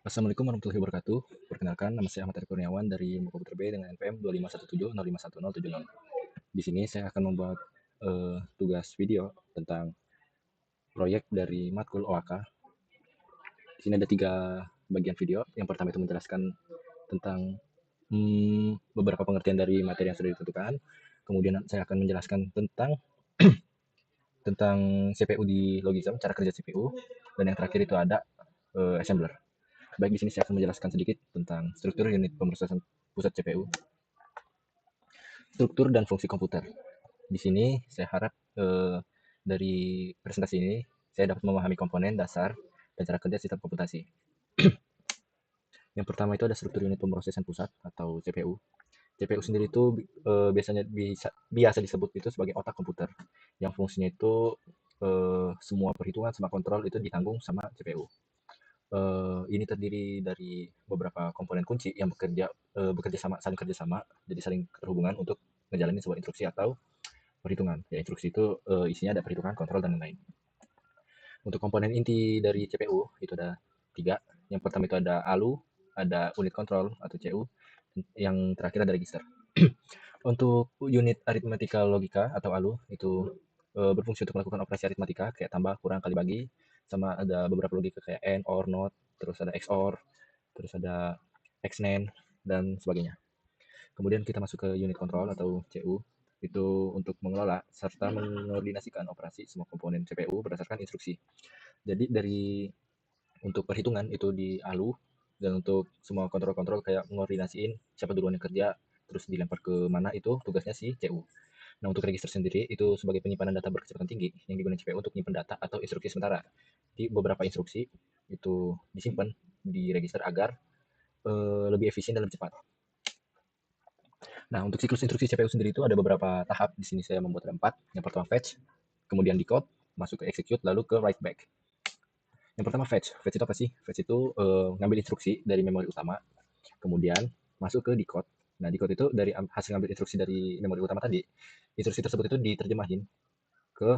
Assalamualaikum warahmatullahi wabarakatuh. Perkenalkan, nama saya Ahmad Arif Kurniawan dari Komputer B dengan NPM 25170510070. Di sini saya akan membuat tugas video tentang proyek dari matkul OAK. Di sini ada 3 bagian video. Yang pertama itu menjelaskan tentang beberapa pengertian dari materi yang sudah ditentukan. Kemudian saya akan menjelaskan tentang CPU di Logism, cara kerja CPU. Dan yang terakhir itu ada assembler. Baik, di sini saya akan menjelaskan sedikit tentang struktur unit pemrosesan pusat CPU, struktur dan fungsi komputer. Di sini saya harap dari presentasi ini saya dapat memahami komponen dasar dan cara kerja sistem komputasi. Yang pertama itu ada struktur unit pemrosesan pusat atau CPU. CPU sendiri itu biasanya biasa disebut itu sebagai otak komputer, yang fungsinya itu semua perhitungan sama kontrol itu ditanggung sama CPU. Ini terdiri dari beberapa komponen kunci yang saling kerja sama, jadi saling terhubungan untuk menjalani sebuah instruksi atau perhitungan. Ya, instruksi itu isinya ada perhitungan, kontrol, dan lain-lain. Untuk komponen inti dari CPU itu ada 3. Yang pertama itu ada ALU, ada unit kontrol atau CU, yang terakhir ada register. Untuk unit aritmatika logika atau ALU itu berfungsi untuk melakukan operasi aritmatika kayak tambah, kurang, kali, bagi, sama ada beberapa logika kayak AND, OR, NOT, terus ada XOR, terus ada XNAND, dan sebagainya. Kemudian kita masuk ke unit control atau CU, itu untuk mengelola serta mengkoordinasikan operasi semua komponen CPU berdasarkan instruksi. Jadi untuk perhitungan itu di ALU, dan untuk semua kontrol-kontrol kayak mengordinasiin siapa duluan yang kerja, terus dilempar ke mana, itu tugasnya si CU. Nah, untuk register sendiri itu sebagai penyimpanan data berkecepatan tinggi yang digunakan CPU untuk menyimpan data atau instruksi sementara. Di beberapa instruksi itu disimpan di register agar lebih efisien dan lebih cepat. Nah, untuk siklus instruksi CPU sendiri itu ada beberapa tahap. Di sini saya membuat ada 4. Yang pertama fetch, kemudian decode, masuk ke execute, lalu ke write back. Yang pertama fetch. Fetch itu apa sih? Fetch itu ngambil instruksi dari memori utama, kemudian masuk ke decode. Nah, decode itu dari hasil ngambil instruksi dari memori utama tadi. Instruksi tersebut itu diterjemahin ke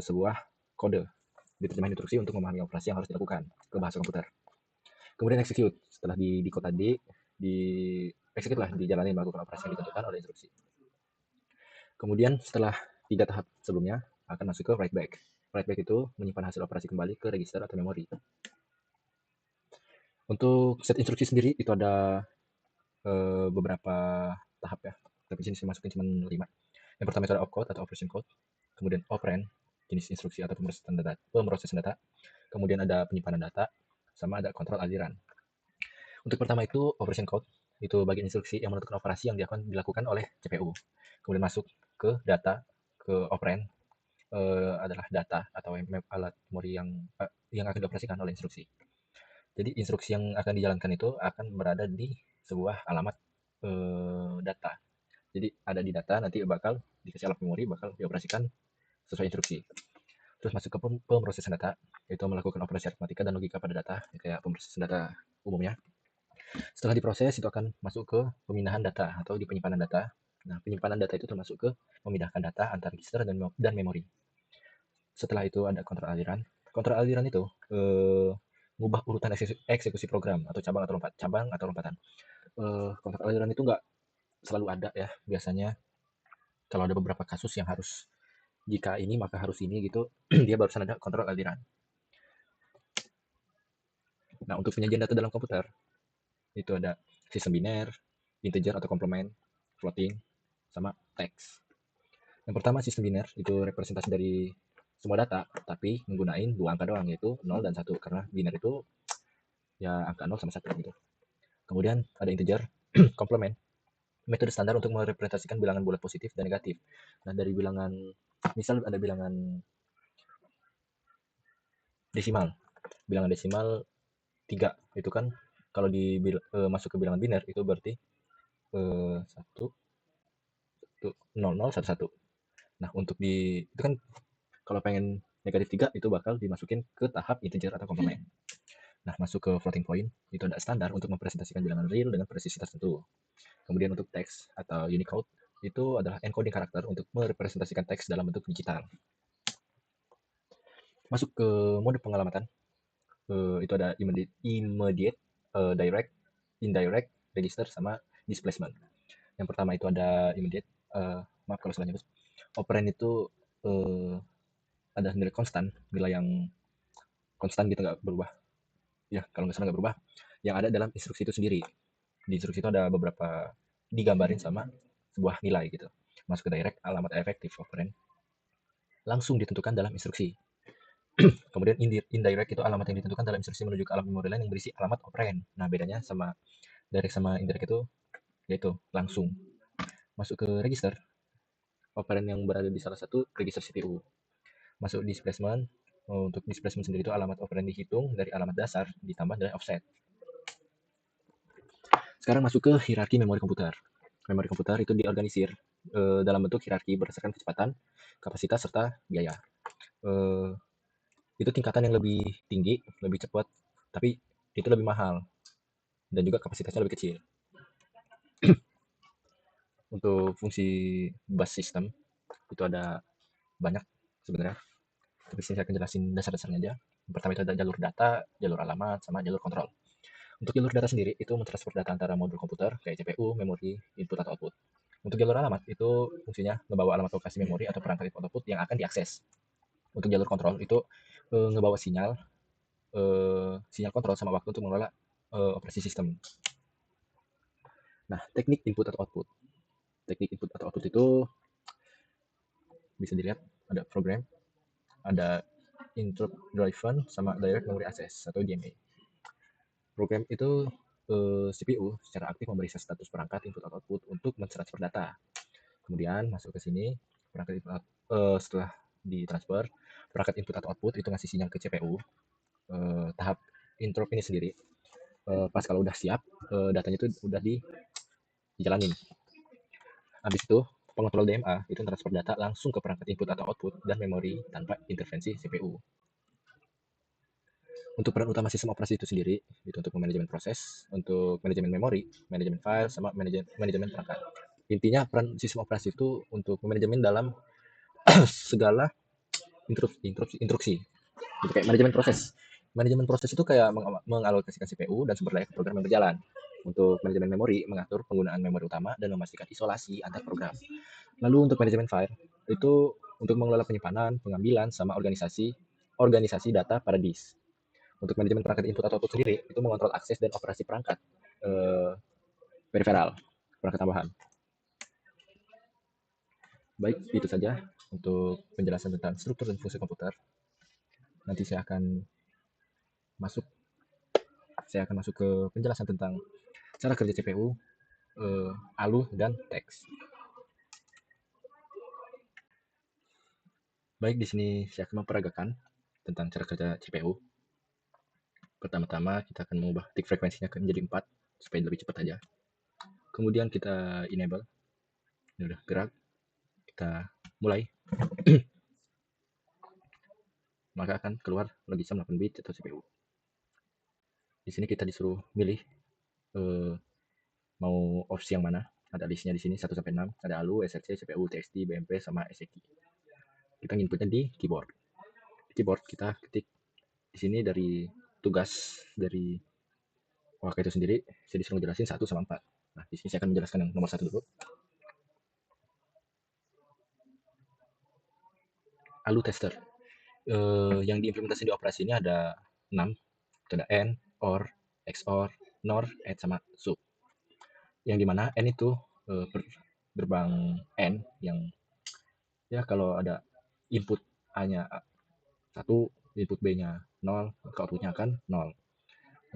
sebuah kode. Diterjemahin instruksi untuk memahami operasi yang harus dilakukan ke bahasa komputer. Kemudian execute. Setelah di decode tadi, di execute lah, dijalani melakukan operasi yang ditentukan oleh instruksi. Kemudian setelah 3 tahap sebelumnya akan masuk ke write back. Write back itu menyimpan hasil operasi kembali ke register atau memori. Untuk set instruksi sendiri itu ada beberapa tahap ya, tapi sini saya masukin cuma 5. Yang pertama itu ada opcode atau operation code, kemudian operand, jenis instruksi atau pemrosesan data, kemudian ada penyimpanan data, sama ada kontrol aliran. Untuk pertama itu operation code, itu bagian instruksi yang menentukan operasi yang akan dilakukan oleh CPU. Kemudian masuk ke data, ke operand, adalah data atau alat memori yang akan dioperasikan oleh instruksi. Jadi instruksi yang akan dijalankan itu akan berada di sebuah alamat data. Jadi ada di data, nanti bakal dikasih alat memori, bakal dioperasikan sesuai instruksi. Terus masuk ke pemrosesan data, yaitu melakukan operasi aritmatika dan logika pada data, kayak pemrosesan data umumnya. Setelah diproses, itu akan masuk ke pemindahan data atau di penyimpanan data. Nah, penyimpanan data itu termasuk ke memindahkan data antar register dan memori. Setelah itu ada kontrol aliran. Kontrol aliran itu mengubah urutan eksekusi program atau cabang atau lompatan. Kontrol aliran itu nggak selalu ada ya, biasanya kalau ada beberapa kasus yang harus jika ini maka harus ini gitu, dia barusan ada kontrol aliran. Nah, untuk penyajian data dalam komputer itu ada sistem biner, integer atau komplement, floating, sama teks. Yang pertama sistem biner itu representasi dari semua data, tapi menggunakan 2 angka doang, yaitu 0 dan 1, karena biner itu ya angka 0 sama 1 gitu. Kemudian ada integer, komplement, metode standar untuk merepresentasikan bilangan bulat positif dan negatif. Nah, dari bilangan, misal ada bilangan desimal. Bilangan desimal 3 itu kan kalau masuk ke bilangan biner itu berarti 1 0 0 1 1. Nah, untuk itu kan kalau pengen negatif 3 itu bakal dimasukin ke tahap integer atau komplement. Nah, masuk ke floating point itu ada standar untuk mempresentasikan bilangan real dengan presisi tertentu. Kemudian untuk teks atau Unicode itu adalah encoding karakter untuk merepresentasikan teks dalam bentuk digital. Masuk ke mode pengalamatan. Itu ada immediate, direct, indirect, register, sama displacement. Yang pertama itu ada immediate, maaf kalau salah nyebut. Operand itu ada nilai konstan, nilai yang konstan gitu, nggak berubah. Ya, kalau nggak salah nggak berubah. Yang ada dalam instruksi itu sendiri. Di instruksi itu ada beberapa digambarin sama sebuah nilai gitu. Masuk ke direct, alamat efektif operand langsung ditentukan dalam instruksi. Kemudian indirect itu alamat yang ditentukan dalam instruksi menuju ke alamat memori lain yang berisi alamat operand. Nah, bedanya sama direct sama indirect itu yaitu langsung. Masuk ke register, operand yang berada di salah satu register CPU. Masuk displacement, untuk displacement sendiri itu alamat operand dihitung dari alamat dasar ditambah nilai offset. Sekarang masuk ke hierarki memori komputer. Memori komputer itu diorganisir dalam bentuk hierarki berdasarkan kecepatan, kapasitas, serta biaya. Itu tingkatan yang lebih tinggi, lebih cepat, tapi itu lebih mahal dan juga kapasitasnya lebih kecil. Untuk fungsi bus system itu ada banyak sebenarnya, tapi saya akan jelasin dasar-dasarnya aja. Yang pertama itu ada jalur data, jalur alamat, sama jalur kontrol. Untuk jalur data sendiri itu mentransfer data antara modul komputer kayak CPU, memori, input atau output. Untuk jalur alamat itu fungsinya ngebawa alamat lokasi memori atau perangkat input output yang akan diakses. Untuk jalur kontrol itu ngebawa sinyal kontrol sama waktu untuk mengelola operasi sistem. Nah, teknik input atau output. Teknik input atau output itu bisa dilihat ada program, ada interrupt driven, sama direct memory access atau DMA. Program itu CPU secara aktif memeriksa status perangkat input atau output untuk mentransfer data. Kemudian masuk ke sini, perangkat input, setelah ditransfer, perangkat input atau output itu ngasih sinyal ke CPU. Tahap interrupt ini sendiri, pas kalau udah siap, datanya itu udah dijalanin. Habis itu, pengontrol DMA itu transfer data langsung ke perangkat input atau output dan memori tanpa intervensi CPU. Untuk peran utama sistem operasi itu sendiri, itu untuk manajemen proses, untuk manajemen memori, manajemen file, sama manajemen perangkat. Intinya peran sistem operasi itu untuk manajemen dalam segala instruksi. Gitu, kayak manajemen proses. Manajemen proses itu kayak mengalokasikan CPU dan sumber daya ke program yang berjalan. Untuk manajemen memori, mengatur penggunaan memori utama dan memastikan isolasi antar program. Lalu untuk manajemen file, itu untuk mengelola penyimpanan, pengambilan, sama organisasi data pada disk. Untuk manajemen perangkat input atau output sendiri, itu mengontrol akses dan operasi perangkat peripheral, perangkat tambahan. Baik, itu saja untuk penjelasan tentang struktur dan fungsi komputer. Nanti saya akan masuk ke penjelasan tentang cara kerja CPU, ALU, dan teks. Baik, di sini saya akan memperagakan tentang cara kerja CPU. Pertama-tama kita akan mengubah tick frekuensinya menjadi 4 supaya lebih cepat aja. Kemudian kita enable. Ini udah gerak. Kita mulai. Maka akan keluar logisam 8 bit atau CPU. Di sini kita disuruh milih mau opsi yang mana. Ada listnya di sini 1 sampai 6. Ada ALU, SRC, CPU, TXT, BMP, sama SEQ. Kita inputnya di keyboard. Di keyboard kita ketik di sini dari tugas dari OAK itu sendiri, saya disuruh jelasin 1 sama 4. Nah, di sini saya akan menjelaskan yang nomor 1 dulu. ALU tester. Yang diimplementasi di operasi ini ada 6. Ada AND, OR, XOR, NOR, AND, sama SUB. Yang dimana N itu gerbang N yang ya kalau ada input A-nya 1, input B-nya 0, maka outputnya akan 0.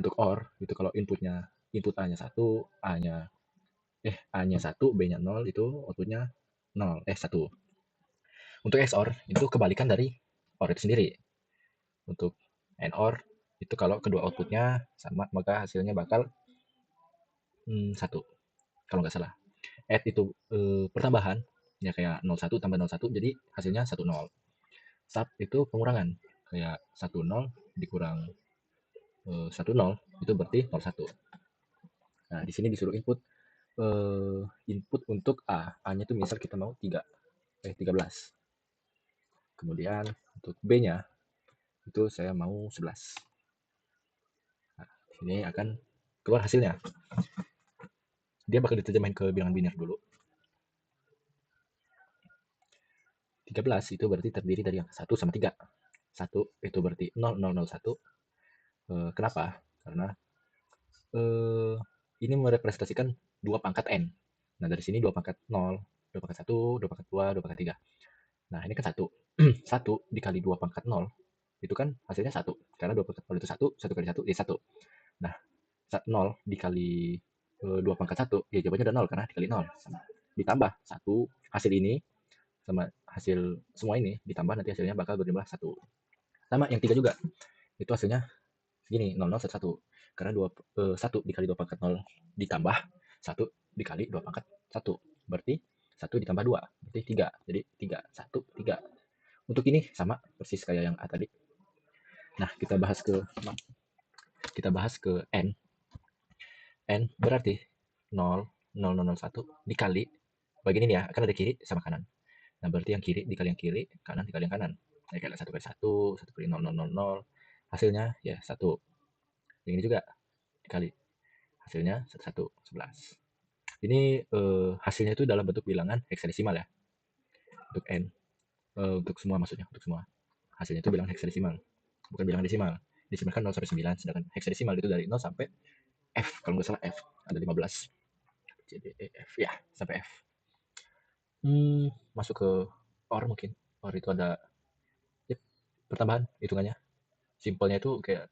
Untuk OR itu kalau input A-nya 1, A-nya 1, B-nya 0, itu outputnya 1. Untuk XOR itu kebalikan dari OR itu sendiri. Untuk AND OR itu kalau kedua outputnya sama maka hasilnya bakal 1 kalau nggak salah. Add itu pertambahan ya kayak 01 tambah 01 jadi hasilnya 10. Sub itu pengurangan kayak 10 dikurang 10 itu berarti 01. Nah, di sini disuruh input untuk A-nya itu misal kita mau 13. Kemudian untuk B-nya itu saya mau 11. Sini akan keluar hasilnya. Dia bakal diterjemahin ke bilangan biner dulu. 13 itu berarti terdiri dari yang 1 sama 3. 1 itu berarti 0001. Kenapa? Karena ini merepresentasikan 2 pangkat n. Nah, dari sini 2 pangkat 0, 2 pangkat 1, 2 pangkat 2, 2 pangkat 3. Nah, ini kan 1. 1 dikali 2 pangkat 0, itu kan hasilnya 1. Karena 2 pangkat 0 itu 1, 1 kali 1, ya 1. Nah, 0 dikali 2 pangkat 1, ya jawabannya udah 0, karena dikali 0. Ditambah 1, hasil ini, sama hasil semua ini, ditambah nanti hasilnya bakal berjumlah 1. Sama yang 3 juga, itu hasilnya segini, 0, 0, 1, 1. Karena 1 dikali 2 pangkat 0 ditambah 1 dikali 2 pangkat 1. Berarti 1 ditambah 2, berarti 3. Jadi 3, 1, 3. Untuk ini sama persis kayak yang A tadi. Nah, kita bahas ke N. N berarti 0, 0, 0, 1 dikali, bagian ini ya, akan ada kiri sama kanan. Nah, berarti yang kiri dikali yang kiri, kanan dikali yang kanan. Nah, kayak 1 kali 1, 1 kali 0, 0, 0, 0. Hasilnya ya 1. Yang ini juga dikali. Hasilnya 1, 1, 11. Ini hasilnya itu dalam bentuk bilangan heksadesimal ya. Untuk N. Untuk semua maksudnya, untuk semua. Hasilnya itu bilangan heksadesimal. Bukan bilangan desimal. Desimal kan 0 sampai 9, sedangkan heksadesimal itu dari 0 sampai F, kalau nggak salah F. Ada 15. C, D, E, F. Ya, sampai F. Masuk ke OR mungkin. OR itu ada ya, pertambahan hitungannya. Simpelnya itu kayak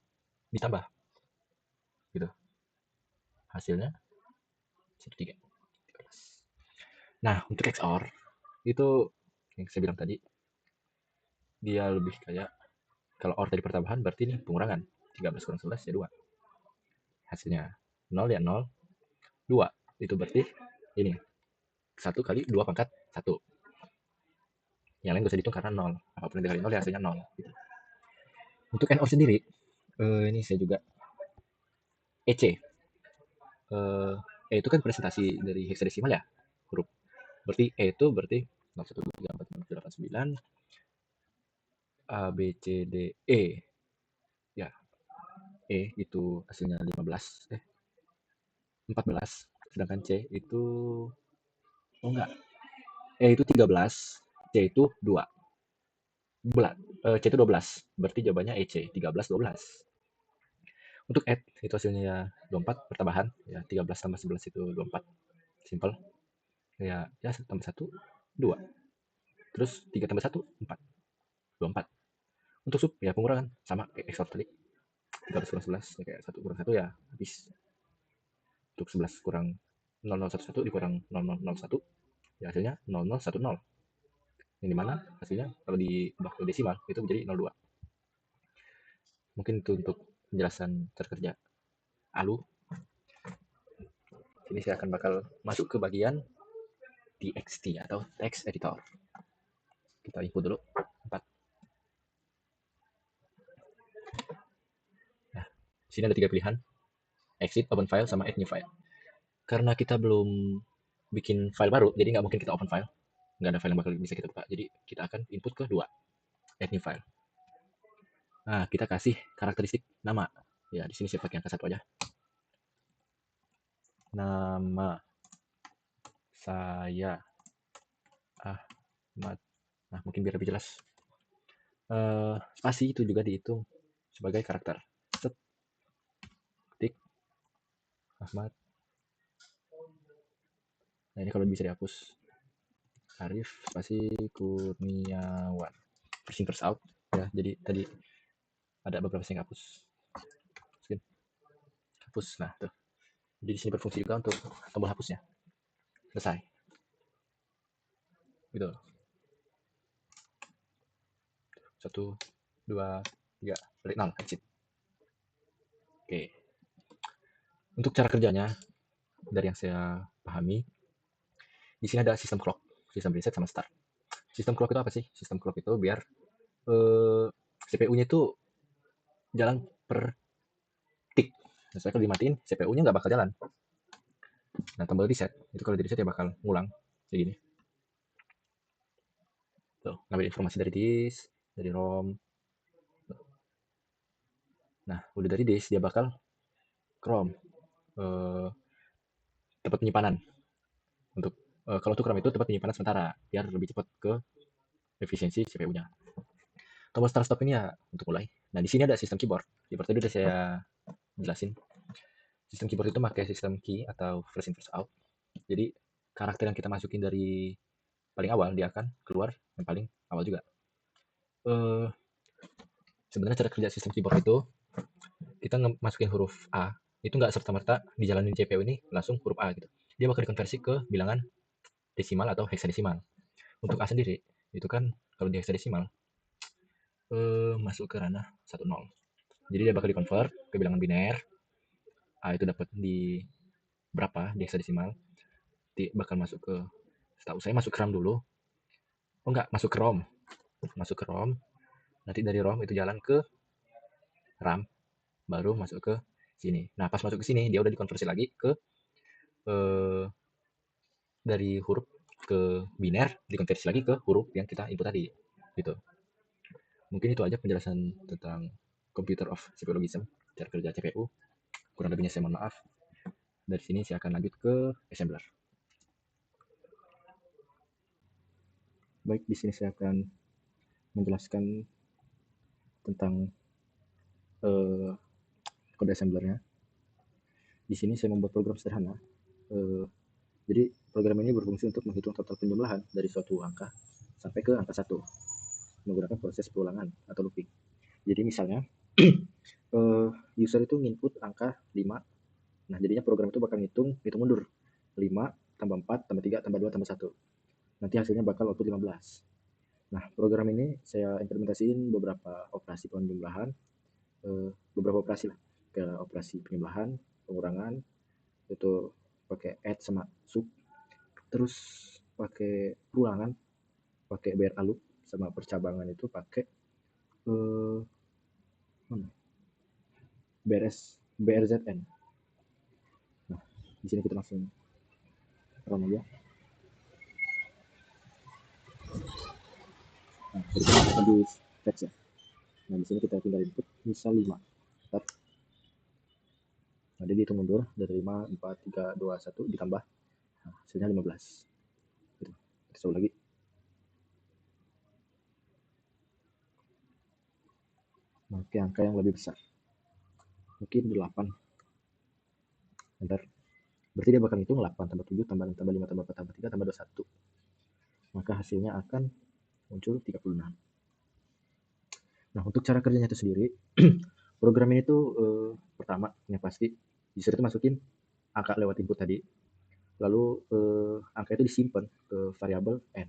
ditambah. Gitu. Hasilnya 1, 3. Nah, untuk XOR, itu yang saya bilang tadi, dia lebih kayak, kalau OR tadi pertambahan, berarti ini pengurangan. 13 kurang 11 ya 2. Hasilnya 0 ya 0. 2. Itu berarti ini. 1 kali 2 pangkat 1. Yang lain gak usah dihitung karena 0. Apapun yang dikali 0 ya hasilnya 0. Gitu. Untuk NOR sendiri, ini saya juga EC. E itu kan presentasi dari heksadesimal ya, huruf. Berarti E itu berarti 0, 1, 2, 3, 4, 5, 6, 7, 8, 9. A, B, C, D, E. Ya, E itu hasilnya 15. 14. Sedangkan C itu, oh enggak, E itu 13, C itu 2. C itu 12. Berarti jawabannya EC, 13, 12. Untuk add, itu hasilnya ya 24, pertambahan. Ya, 13 tambah 11 itu 24. Simple. Ya, tambah 1, 2. Terus 3 tambah 1, 4. 24. Untuk sub, ya pengurangan. Sama kayak XOR tadi. 13 kurang 11, ya kayak 1 kurang 1 ya habis. Untuk 11 kurang 0011 dikurang 0001, ya hasilnya 0010. Yang dimana hasilnya kalau di waktu desimal itu menjadi 02. Mungkin itu untuk penjelasan cara kerja ALU. Ini saya akan bakal masuk ke bagian TXT atau text editor. Kita input dulu 4. Nah, sini ada 3 pilihan. Exit, open file, sama add new file. Karena kita belum bikin file baru, jadi nggak mungkin kita open file. Nggak ada file yang bakal bisa kita buka. Jadi kita akan input ke 2. Add new file. Nah, kita kasih karakteristik nama. Ya, di sini saya pakai angka 1 aja. Nama saya Ahmad. Nah, mungkin biar lebih jelas. Spasi itu juga dihitung sebagai karakter. Set. Ketik. Ahmad. Nah, ini kalau bisa dihapus. Arif spasi Kurniawan. First in first out. Ya, jadi tadi ada beberapa yang hapus. Hapus. Nah, tuh. Jadi di sini berfungsi juga untuk tombol hapusnya. Selesai. Gitu. 1, 2, 3, balik 0. Exit. Oke. Untuk cara kerjanya, dari yang saya pahami, di sini ada sistem clock, sistem reset sama start. Sistem clock itu apa sih? Sistem clock itu biar CPU-nya itu jalan per tik. Misalnya kalau dimatiin, CPU-nya nggak bakal jalan. Nah, tombol reset, itu kalau di reset ya bakal ngulang. Kayak gini. Tuh, ngambil informasi dari disk, dari ROM. Tuh. Nah, udah dari disk, dia bakal ROM, tempat penyimpanan. Untuk kalau untuk ROM itu tempat penyimpanan sementara, biar lebih cepat ke efisiensi CPU-nya. Tombol start stop ini ya untuk mulai. Nah, di sini ada sistem keyboard. Keyboard tadi udah saya jelasin. Sistem keyboard itu pakai sistem key atau first in first out. Jadi karakter yang kita masukin dari paling awal dia akan keluar yang paling awal juga. Sebenarnya cara kerja sistem keyboard itu kita masukin huruf A itu nggak serta-merta dijalanin CPU ini langsung huruf A gitu. Dia bakal dikonversi ke bilangan desimal atau heksadesimal. Untuk A sendiri itu kan kalau di heksadesimal masuk ke ranah 10. Jadi dia bakal dikonvert ke bilangan biner. A itu dapat di berapa di heksadesimal. Bakal masuk ke, setahu saya masuk ke RAM dulu. Oh enggak, masuk ke ROM. Masuk ke ROM. Nanti dari ROM itu jalan ke RAM, baru masuk ke sini. Nah, pas masuk ke sini dia udah dikonversi lagi ke dari huruf ke biner, dikonversi lagi ke huruf yang kita input tadi gitu. Mungkin itu aja penjelasan tentang computer of Sepologism, cara kerja CPU. Kurang lebihnya saya mohon maaf. Dari sini saya akan lanjut ke assembler. Baik, di sini saya akan menjelaskan tentang kode assemblernya. Di sini saya membuat program sederhana. Jadi program ini berfungsi untuk menghitung total penjumlahan dari suatu angka sampai ke angka 1 menggunakan proses perulangan atau looping. Jadi misalnya user itu nginput angka 5. Nah, jadinya program itu bakal hitung mundur. 5 tambah 4 tambah 3 tambah 2 tambah 1. Nanti hasilnya bakal output 15. Nah, program ini saya implementasiin beberapa operasi penjumlahan, beberapa operasi lah, ke operasi penjumlahan, pengurangan, itu pakai add sama sub, terus pakai perulangan, pakai BRA loop, sama percabangan itu pakai BRZN. Nah, di sini kita langsung run aja. Nah, kita di fetch ya. Nah, di sini kita tinggal input misal 5. Nah, dia dihitung mundur dari 5, 4, 3, 2, 1 ditambah. Nah, hasilnya 15. Gitu. Kita coba lagi. Pakai angka yang lebih besar. Mungkin 8. Bentar. Berarti dia bakal hitung 8 tambah 7 tambah 6 tambah 5 tambah 4 tambah 3 tambah 21. Maka hasilnya akan muncul 36. Nah, untuk cara kerjanya itu sendiri, program ini tuh pertama yang pasti user itu masukin angka lewat input tadi. Lalu angka itu disimpan ke variabel n.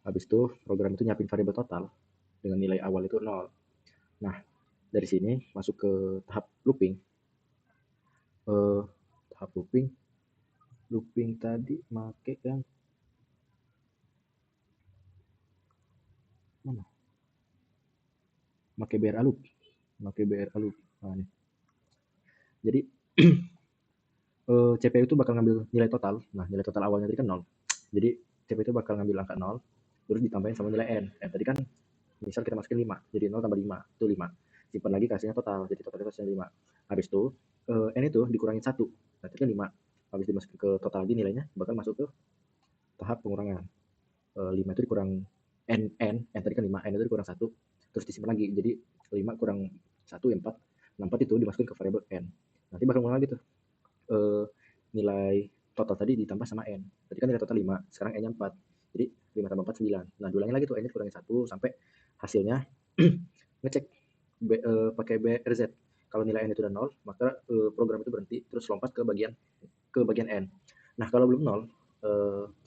Habis itu program itu nyiapin variabel total dengan nilai awal itu 0. Nah, dari sini masuk ke tahap looping. Tahap looping tadi make yang mana? Make BRA loop. Nah, nih. Jadi CPU itu bakal ngambil nilai total. Nah, nilai total awalnya tadi kan 0. Jadi CPU itu bakal ngambil angka 0 terus ditambahin sama nilai n. Tadi kan misal kita masukin 5, jadi 0 tambah 5 itu 5. Simpan lagi kasihnya total, jadi total itu hasilnya 5. Habis itu n itu dikurangin 1. Berarti kan 5. Habis dimasukin ke total lagi nilainya bakal masuk ke tahap pengurangan. 5 itu dikurang n tadi kan 5, n itu dikurang 1 terus disimpan lagi. Jadi 5 kurang 1 ya 4. Nah, 4 itu dimasukin ke variabel n. Nanti bakal ngulang lagi tuh. Nilai total tadi ditambah sama n. Tadi kan nilai total 5, sekarang n-nya 4. Jadi 5 tambah 4 9. Nah, diulangin lagi tuh n-nya kurangin 1 sampai hasilnya ngecek pakai BRZ. Kalau nilai n itu udah 0, maka program itu berhenti terus lompat ke bagian n. Nah, kalau belum 0,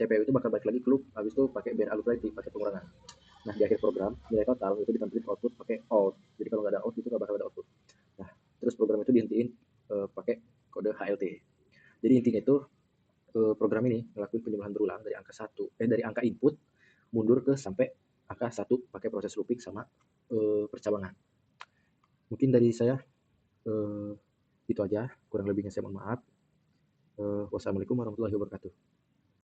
CPU itu bakal balik lagi ke loop, habis itu pakai BRA loop lagi, pakai pengurangan. Nah, di akhir program nilai total itu ditampilkan output pakai out. Jadi kalau nggak ada out itu nggak bakal ada output. Nah, terus program itu dihentiin pakai kode HLT. Jadi intinya itu program ini ngelakuin penjumlahan berulang dari angka input mundur ke sampai angka 1 pakai proses looping sama percabangan. Mungkin dari saya itu aja, kurang lebihnya saya mohon maaf. Wassalamualaikum warahmatullahi wabarakatuh.